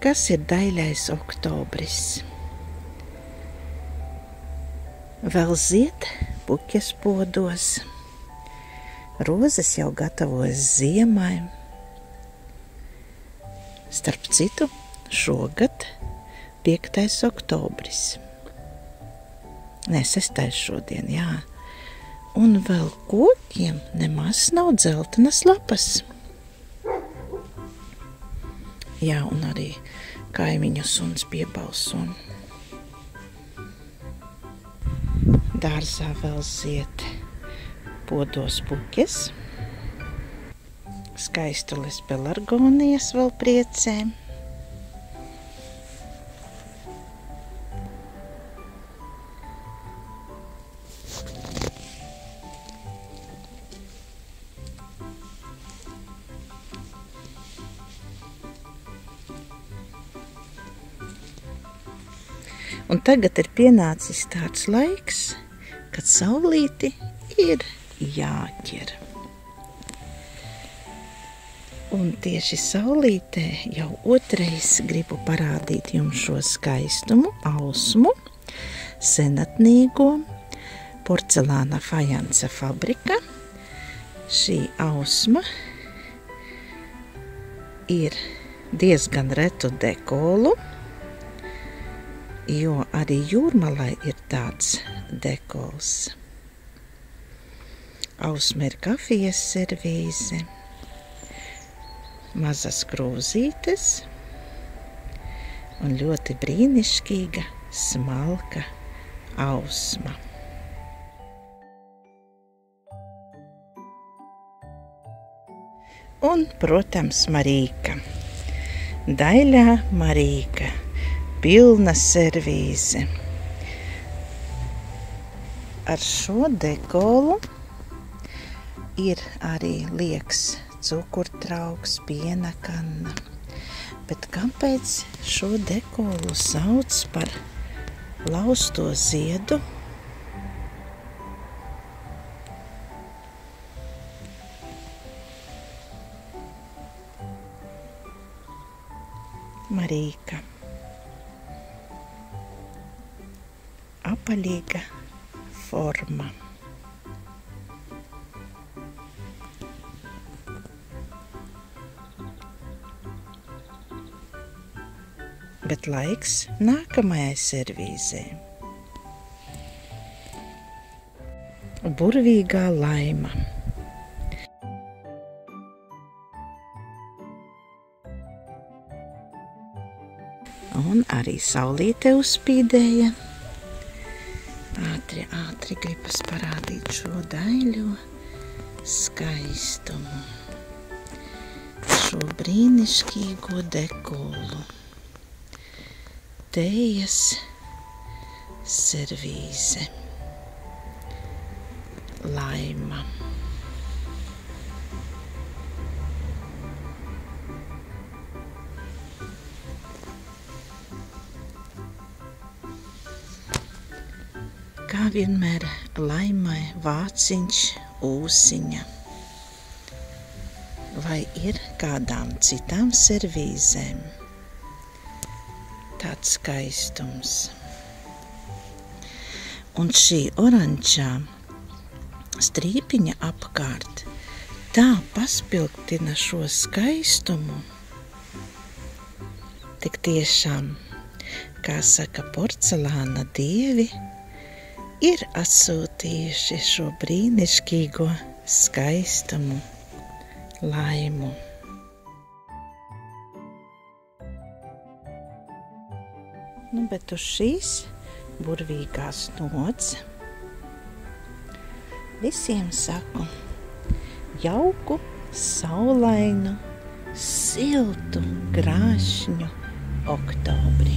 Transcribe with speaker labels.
Speaker 1: Kas ir daļais oktobris? Vēl zied puķes podos, rozes jau gatavojas ziemai. Starp citu, šogad 5. oktobris. Nē, 6. šodien, jā. Un vēl kokiem nemaz nav dzeltenas lapas. Jā, un arī kaimiņu suns piebalso. Dārzā vēl zied podos puķes. Skaistules pelargonijas vēl priecē. Un tagad ir pienācis tāds laiks, kad saulīti ir jāķer. Un tieši saulītē jau otrais gribu parādīt jums šo skaistumu, ausmu, senatnīgo porcelāna fajansa fabrika. Šī ausma ir diezgan retu dekolu, jo arī jūrmalai ir tāds dekols. Ausma ir kafijas servīze, mazas krūzītes un ļoti brīnišķīga, smalka ausma. Un, protams, Marīka. Daļā Marīka. Pilna servīze. Ar šo dekolu ir arī liekas cukurtrauks, piena kanna. Bet kāpēc šo dekolu sauc par lausto ziedu? Marīka. Apaļīga forma. Bet laiks nākamajai servīzē. Burvīgā laima. Un arī saulīte uzspīdēja. Ātri gribas parādīt šo daļo skaistumu, šo brīnišķīgo dekolu, tējas servīze, laima. Kā vienmēr laimai vāciņš, ūsiņa. Vai ir kādām citām servīzēm tāds skaistums? Un šī oranžā strīpiņa apkārt tā paspilgtina šo skaistumu. Tik tiešām, kā saka porcelāna dievi, ir atsūtījuši šo brīnišķīgo skaistumu, laimu. Nu, bet uz šīs burvīgās nots visiem saku jauku, saulainu, siltu, krāšņu oktobri.